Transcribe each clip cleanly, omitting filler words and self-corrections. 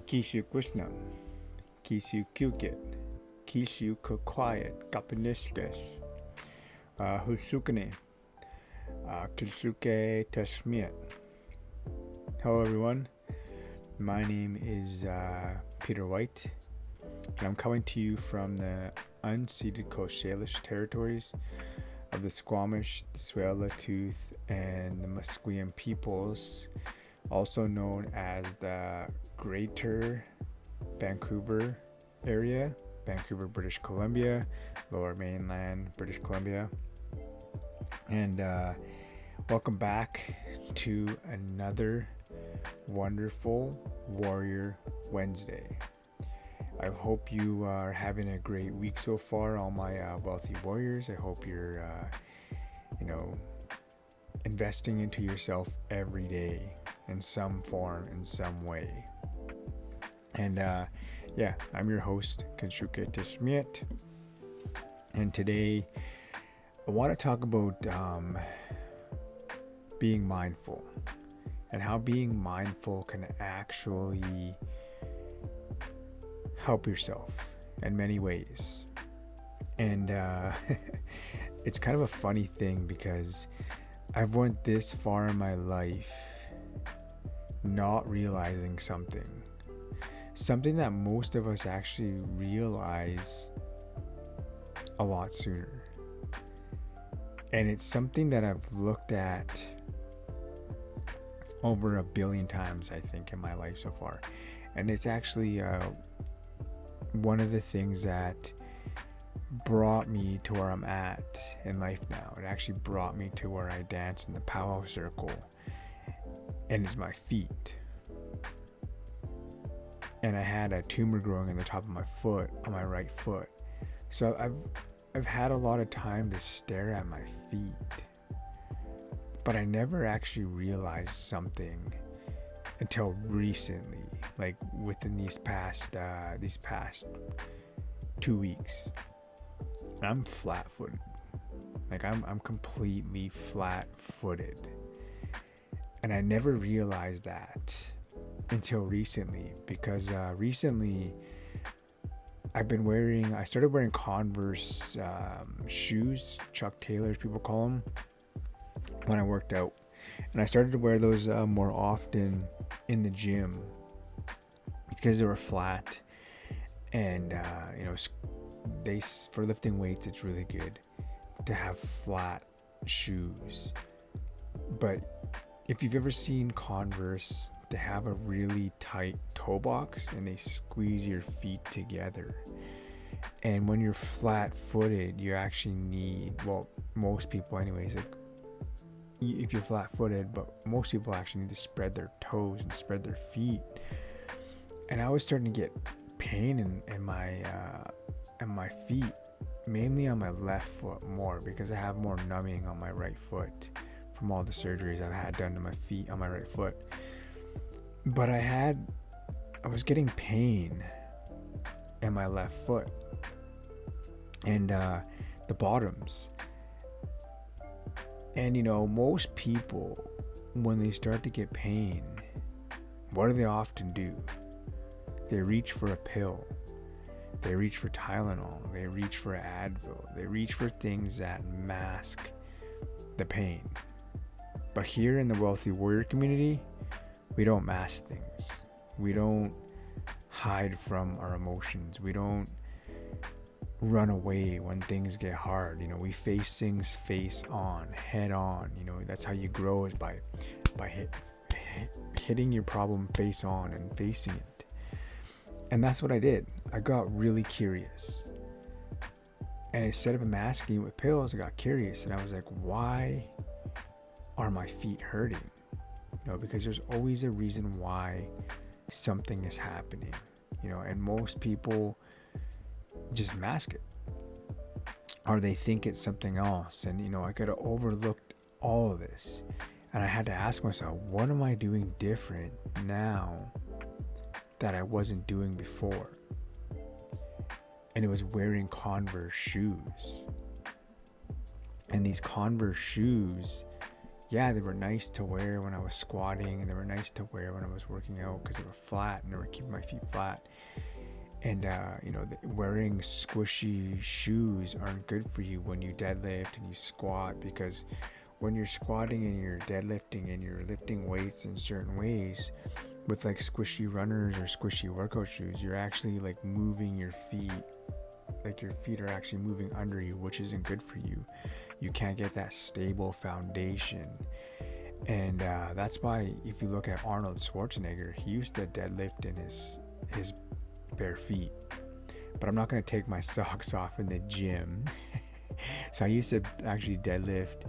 Kishu Krishna, Kishu Kukit, Kishu Kukwayat, Kapanistas, Husukane, Kisuke Tashmiat. Hello, everyone. My name is Peter White, and I'm coming to you from the unceded Coast Salish territories of the Squamish, the Tsleil-Waututh, and the Musqueam peoples, also known as the Greater Vancouver area, Vancouver, British Columbia, Lower Mainland, British Columbia. And welcome back to another wonderful Warrior Wednesday. I hope you are having a great week so far, all my wealthy warriors. I hope you're, investing into yourself every day in some form, in some way. And I'm your host, Kanshuke Tishmiet. And today I want to talk about being mindful and how being mindful can actually help yourself in many ways. And it's kind of a funny thing because I've went this far in my life not realizing something that most of us actually realize a lot sooner. And it's something that I've looked at over 1 billion times, I think, in my life so far. And it's actually one of the things that brought me to where I'm at in life now. It actually brought me to where I dance in the powwow circle, and it's my feet. And I had a tumor growing in the top of my foot, on my right foot. So I've had a lot of time to stare at my feet, but I never actually realized something until recently, like within these past 2 weeks. I'm flat-footed. Like I'm completely flat-footed. And I never realized that until recently, because recently I started wearing Converse shoes, Chuck Taylors people call them, when I worked out. And I started to wear those more often in the gym because they were flat, and for lifting weights it's really good to have flat shoes. But if you've ever seen Converse, they have a really tight toe box and they squeeze your feet together. And when you're flat-footed, you actually need, well, most people anyways, like if you're flat-footed, but most people actually need to spread their toes and spread their feet. And I was starting to get pain in my feet, mainly on my left foot more, because I have more numbing on my right foot from all the surgeries I've had done to my feet on my right foot. But I was getting pain in my left foot and the bottoms. And most people, when they start to get pain, what do they often do? They reach for a pill. They reach for Tylenol. They reach for Advil. They reach for things that mask the pain. But here in the Wealthy Warrior community, we don't mask things. We don't hide from our emotions. We don't run away when things get hard. We face things face on, head on. That's how you grow, is by hitting your problem face on and facing it. And that's what I did. I got really curious. And instead of masking it with pills, I got curious, and I was like, why are my feet hurting? Because there's always a reason why something is happening, and most people just mask it, or they think it's something else. And I could have overlooked all of this, and I had to ask myself, what am I doing different now that I wasn't doing before? And it was wearing Converse shoes. And these Converse shoes yeah, they were nice to wear when I was squatting, and they were nice to wear when I was working out because they were flat and they were keeping my feet flat. And wearing squishy shoes aren't good for you when you deadlift and you squat, because when you're squatting and you're deadlifting and you're lifting weights in certain ways with like squishy runners or squishy workout shoes, you're actually like moving your feet, like your feet are actually moving under you, which isn't good for you. You can't get that stable foundation. And that's why if you look at Arnold Schwarzenegger, he used to deadlift in his bare feet. But I'm not going to take my socks off in the gym. So I used to actually deadlift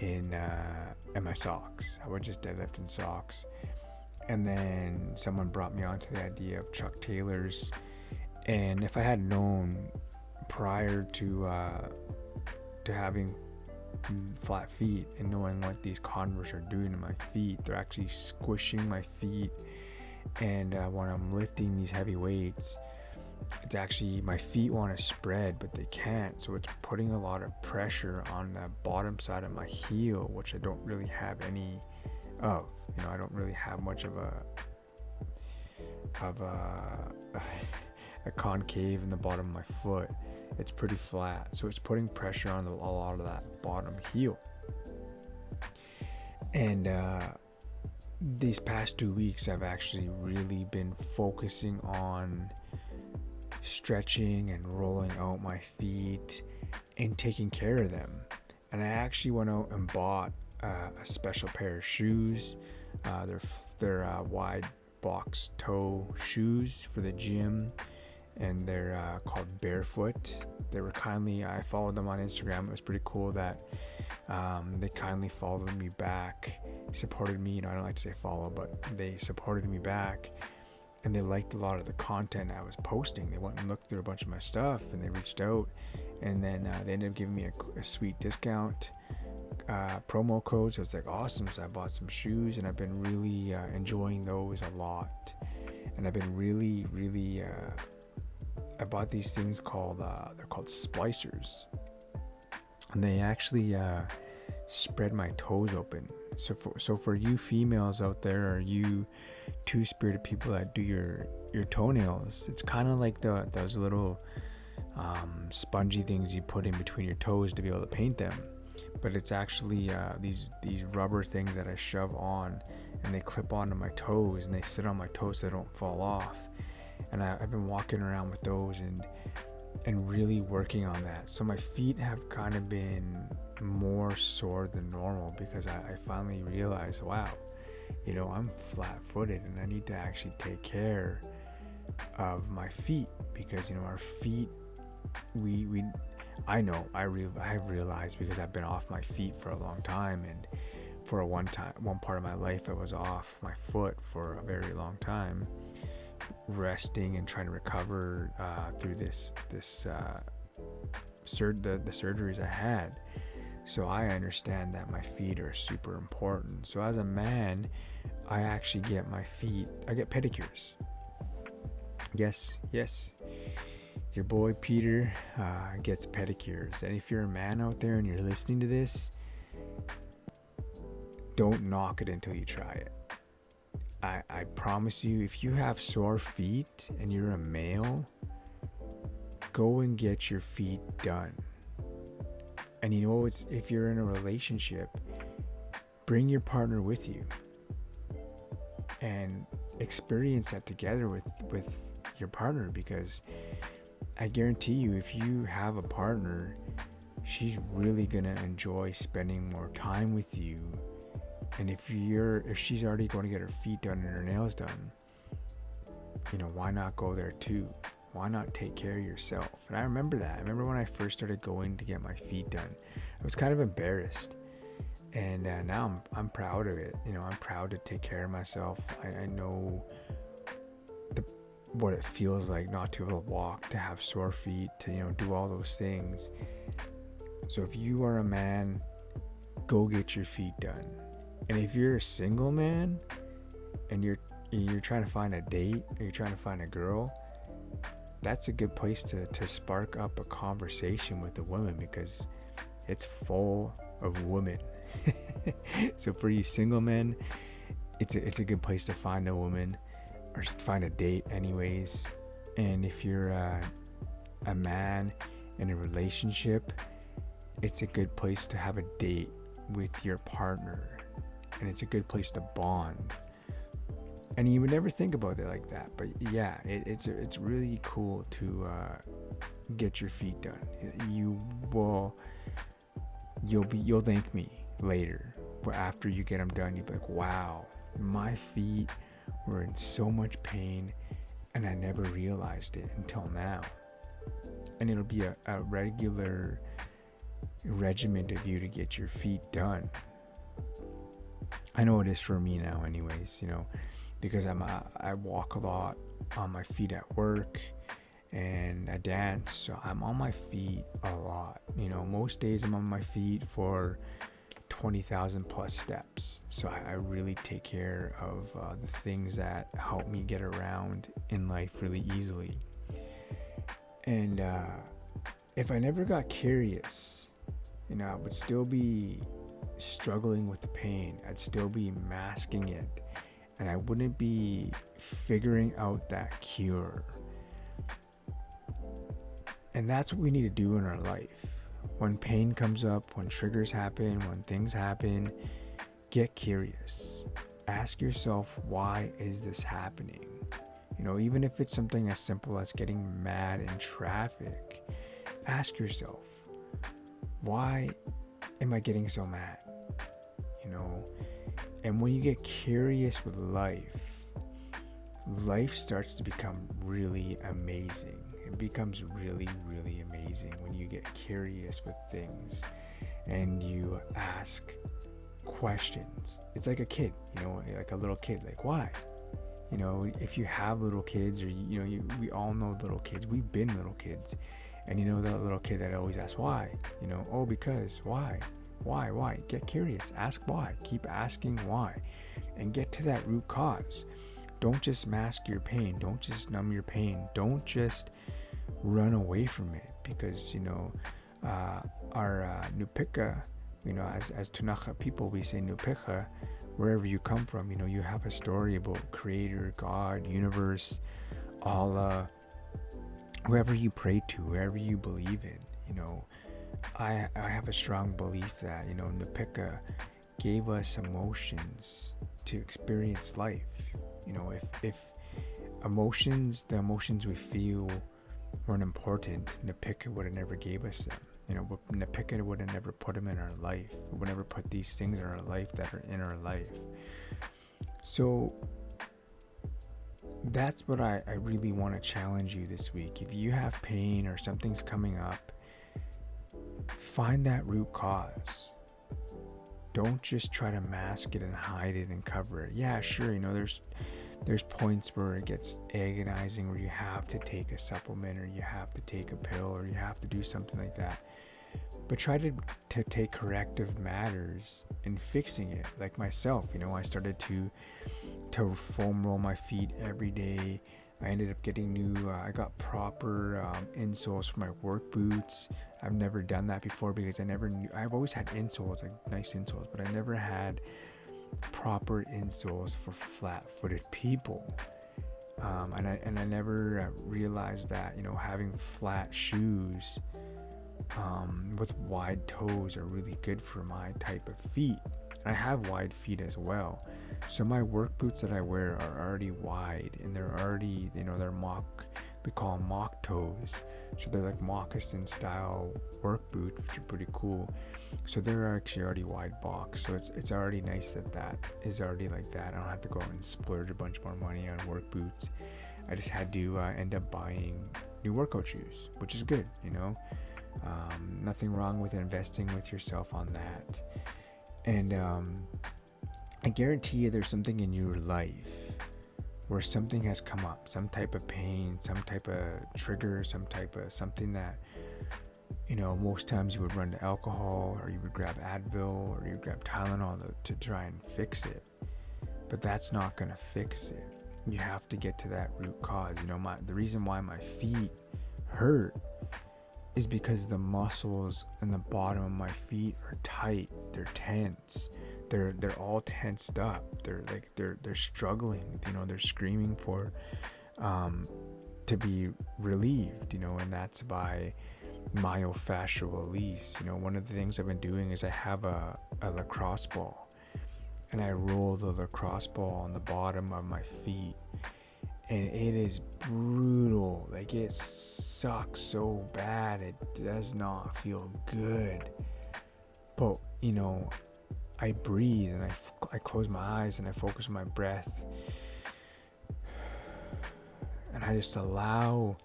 in my socks. I would just deadlift in socks. And then someone brought me onto the idea of Chuck Taylors. And if I had known prior to having flat feet and knowing what these Converse are doing to my feet, they're actually squishing my feet. And when I'm lifting these heavy weights, it's actually, my feet want to spread but they can't, so it's putting a lot of pressure on the bottom side of my heel, which I don't really have any of. I don't really have much of a concave in the bottom of my foot. It's pretty flat, so it's putting pressure on a lot of that bottom heel. And these past 2 weeks I've actually really been focusing on stretching and rolling out my feet and taking care of them. And I actually went out and bought a special pair of shoes. They're wide box toe shoes for the gym, and they're called Barefoot. I followed them on Instagram. It was pretty cool that they kindly followed me back, supported me. I don't like to say follow, but they supported me back, and they liked a lot of the content I was posting. They went and looked through a bunch of my stuff, and they reached out, and then they ended up giving me a sweet discount promo code. So it's like awesome. So I bought some shoes, and I've been really enjoying those a lot. And I've been really I bought these things called they're called splicers, and they actually spread my toes open. So for you females out there, or you two-spirited people that do your toenails, it's kind of like those little spongy things you put in between your toes to be able to paint them. But it's actually these rubber things that I shove on, and they clip onto my toes, and they sit on my toes so they don't fall off. And I've been walking around with those and really working on that. So my feet have kind of been more sore than normal, because I finally realized, wow, I'm flat-footed, and I need to actually take care of my feet, because our feet, I've realized, because I've been off my feet for a long time, and for one part of my life I was off my foot for a very long time, resting and trying to recover through the surgeries I had. So I understand that my feet are super important. So as a man, I actually get I get pedicures. Yes, your boy Peter gets pedicures. And if you're a man out there and you're listening to this, don't knock it until you try it. I promise you, if you have sore feet and you're a male, go and get your feet done. And if you're in a relationship, bring your partner with you and experience that together with your partner, because I guarantee you, if you have a partner, she's really gonna enjoy spending more time with you. And if she's already going to get her feet done and her nails done, why not go there too? Why not take care of yourself? And I remember that. I remember when I first started going to get my feet done, I was kind of embarrassed. And now I'm proud of it. I'm proud to take care of myself. I know what it feels like not to be able to walk, to have sore feet, to do all those things. So if you are a man, go get your feet done. And if you're a single man and you're trying to find a date, or you're trying to find a girl, that's a good place to spark up a conversation with a woman, because it's full of women. So for you single men, it's a good place to find a woman or find a date anyways. And if you're a man in a relationship, it's a good place to have a date with your partner, and it's a good place to bond. And you would never think about it like that, but yeah, it's really cool to get your feet done. You'll thank me later, but after you get them done, you'll be like, wow, my feet were in so much pain and I never realized it until now. And it'll be a regular regiment of you to get your feet done. I know it is for me now anyways, because I walk a lot on my feet at work, and I dance, so I'm on my feet a lot. Most days I'm on my feet for 20,000 plus steps. So I really take care of the things that help me get around in life really easily. And if I never got curious, I would still be struggling with the pain. I'd still be masking it, and I wouldn't be figuring out that cure. And that's what we need to do in our life. When pain comes up, when triggers happen, when things happen, get curious. Ask yourself, why is this happening? Even if it's something as simple as getting mad in traffic, ask yourself, why am I getting so mad? And when you get curious with life starts to become really amazing. It becomes really, really amazing when you get curious with things and you ask questions. It's like a kid, like a little kid, like why? If you have little kids, or we all know little kids. We've been little kids, and that little kid that always asks why. Oh, because why? Get curious. Ask why. Keep asking why, and get to that root cause. Don't just mask your pain. Don't just numb your pain. Don't just run away from it, because our Nupika, as Tunacha people, we say Nupika. Wherever you come from, you have a story about Creator, God, universe, Allah, whoever you pray to, whoever you believe in. I have a strong belief that Nupika gave us emotions to experience life. If the emotions we feel weren't important, Nupika would have never gave us them. Nupika would have never put them in our life. We would never put these things in our life that are in our life. So that's what I really want to challenge you this week. If you have pain or something's coming up, find that root cause. Don't just try to mask it and hide it and cover it. Yeah, sure, there's points where it gets agonizing, where you have to take a supplement, or you have to take a pill, or you have to do something like that. But try to take corrective matters in fixing it. Like myself, I started to foam roll my feet every day. I ended up getting I got proper insoles for my work boots. I've never done that before because I've always had insoles, like nice insoles, but I never had proper insoles for flat-footed people. And I never realized that, having flat shoes with wide toes are really good for my type of feet. I have wide feet as well, so my work boots that I wear are already wide, and they're already, they're we call them mock toes, so they're like moccasin style work boots, which are pretty cool. So they're actually already wide box, so it's already nice that is already like that. I don't have to go out and splurge a bunch more money on work boots. I just had to end up buying new workout shoes, which is good. Nothing wrong with investing with yourself on that. And I guarantee you there's something in your life where something has come up, some type of pain, some type of trigger, something that, most times you would run to alcohol, or you would grab Advil, or you would grab Tylenol to try and fix it. But that's not going to fix it. You have to get to that root cause. The reason why my feet hurt is because the muscles in the bottom of my feet are tight. They're tense. They're all tensed up. They're struggling. They're screaming for to be relieved. And that's by myofascial release. One of the things I've been doing is I have a lacrosse ball, and I roll the lacrosse ball on the bottom of my feet, and it is brutal. Like, it sucks so bad. It does not feel good. But I breathe, and I close my eyes, and I focus on my breath, and I just allow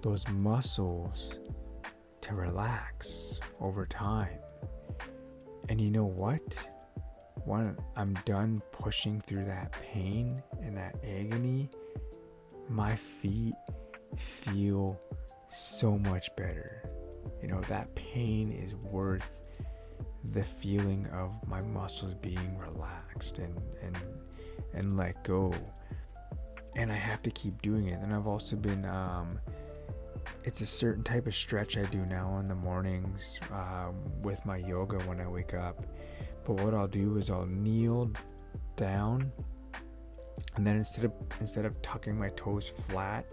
those muscles to relax over time. And you know what? When I'm done pushing through that pain and that agony, my feet feel so much better. That pain is worth the feeling of my muscles being relaxed and let go. And I have to keep doing it. And I've also been it's a certain type of stretch I do now in the mornings with my yoga when I wake up. But what I'll do is I'll kneel down, and then instead of tucking my toes flat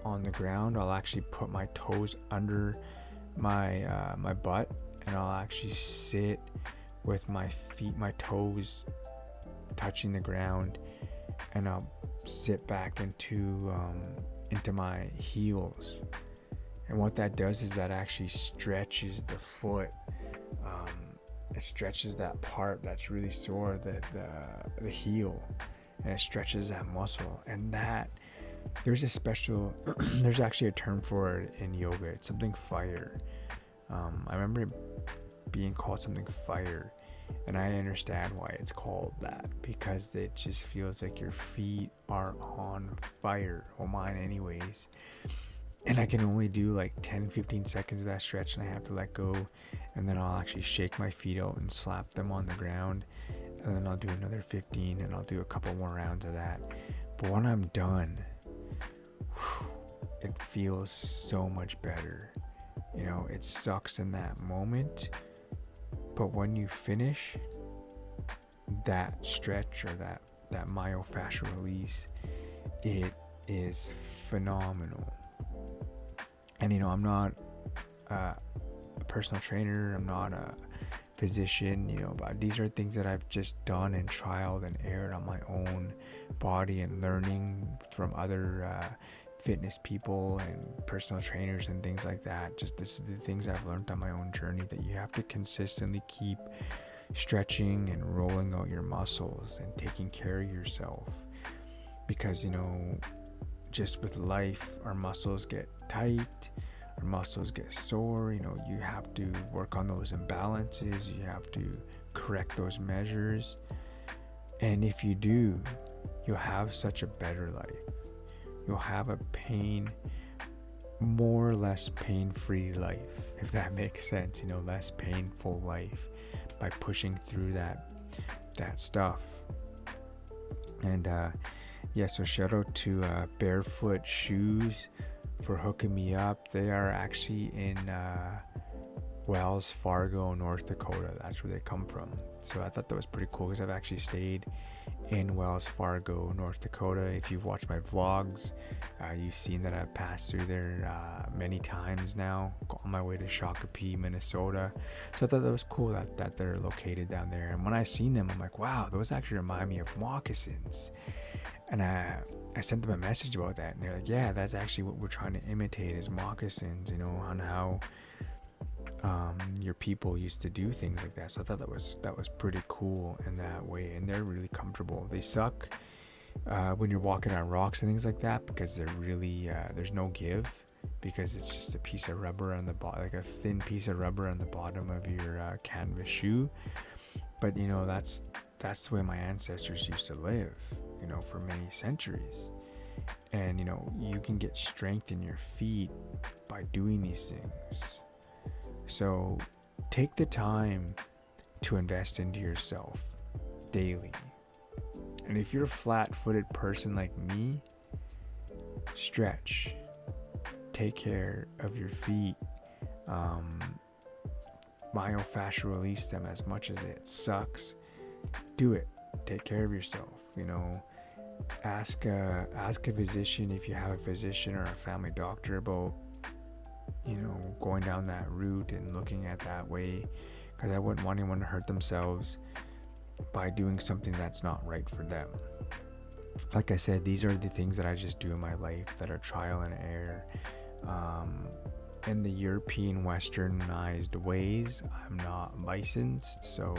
on the ground, I'll actually put my toes under my butt, and I'll actually sit with my toes touching the ground, and I'll sit back into my heels. And what that does is that actually stretches the foot. It stretches that part that's really sore, the heel, and it stretches that muscle. And that there's there's actually a term for it in yoga. It's something fire. I remember it being called something fire, and I understand why it's called that, because it just feels like your feet are on fire. Well, mine anyways. And I can only do like 10-15 seconds of that stretch, and I have to let go, and then I'll actually shake my feet out and slap them on the ground, and then I'll do another 15, and I'll do a couple more rounds of that. But when I'm done, it feels so much better. It sucks in that moment, but when you finish that stretch or that myofascial release, it is phenomenal. And I'm not a personal trainer, I'm not a physician, but these are things that I've just done and trialed and erred on my own body, and learning from other fitness people and personal trainers and things like that. Just this is the things I've learned on my own journey, that you have to consistently keep stretching and rolling out your muscles and taking care of yourself, because just with life, our muscles get tight, our muscles get sore. You have to work on those imbalances, you have to correct those measures, and if you do, you'll have such a better life. You'll have a more or less pain-free life, if that makes sense. Less painful life by pushing through that stuff. And so shout out to Barefoot Shoes for hooking me up. They are actually in Wells Fargo, North Dakota. That's where they come from. So I thought that was pretty cool, because I've actually stayed in Wells Fargo, North Dakota. If you've watched my vlogs, you've seen that I've passed through there many times now, on my way to Shakopee, Minnesota. So I thought that was cool that they're located down there. And when I seen them, I'm like, wow, those actually remind me of moccasins. And I sent them a message about that, and they're like, yeah, that's actually what we're trying to imitate, is moccasins, on how your people used to do things like that. So I thought that was pretty cool in that way, and they're really comfortable. They suck when you're walking on rocks and things like that, because they're really there's no give, because it's just a piece of rubber on the bottom, like a thin piece of rubber on the bottom of your canvas shoe. But that's the way my ancestors used to live, for many centuries. And you can get strength in your feet by doing these things. So take the time to invest into yourself daily. And if you're a flat-footed person like me, stretch. take care of your feet. Myofascial release them as much as it sucks. Do it. Take care of yourself. Ask a physician, if you have a physician or a family doctor, about going down that route and looking at that way, because I wouldn't want anyone to hurt themselves by doing something that's not right for them. Like I said, these are the things that I just do in my life that are trial and error. In the European westernized ways, I'm not licensed, so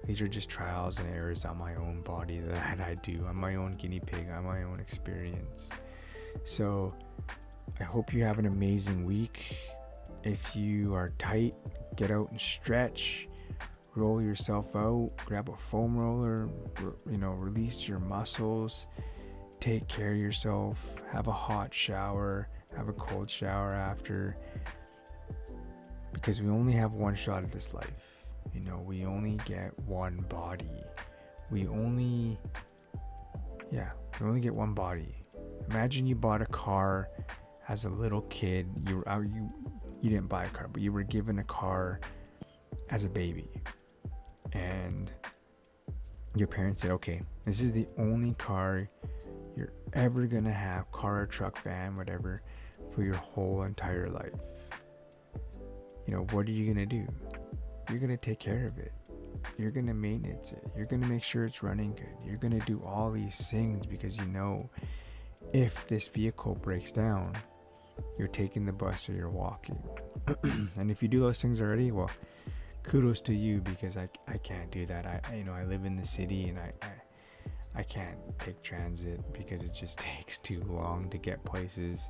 these are just trials and errors on my own body that I do. I'm my own guinea pig. I'm my own experience. So I hope you have an amazing week. If you are tight, get out and stretch. Roll yourself out. Grab a foam roller. Release your muscles. Take care of yourself. Have a hot shower. Have a cold shower after. Because we only have one shot at this life. We only get one body. We only get one body. Imagine you bought a car as a little kid. You didn't buy a car, but you were given a car as a baby. And your parents said, okay, this is the only car you're ever going to have, car, truck, van, whatever, for your whole entire life. What are you going to do? You're going to take care of it. You're going to maintenance it. You're going to make sure it's running good. You're going to do all these things because if this vehicle breaks down, you're taking the bus or you're walking. And if you do those things already, well, kudos to you, because I can't do that. I live in the city and I can't take transit because it just takes too long to get places.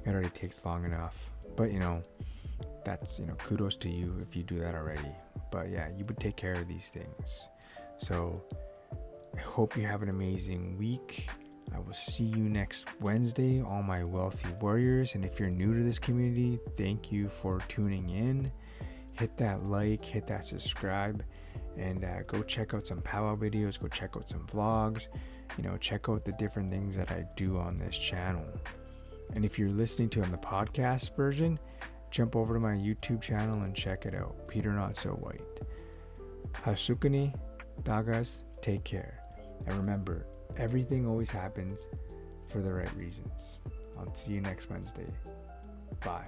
It already takes long enough. But that's kudos to you if you do that already. But yeah, you would take care of these things. So I hope you have an amazing week. I will see you next Wednesday, all my wealthy warriors. And if you're new to this community, thank you for tuning in. Hit that like, hit that subscribe, and go check out some powwow videos. Go check out some vlogs. Check out the different things that I do on this channel. And if you're listening to it on the podcast version, jump over to my YouTube channel and check it out. Peter Not So White. Hasukani, Dagas, take care. And remember, everything always happens for the right reasons. I'll see you next Wednesday. Bye.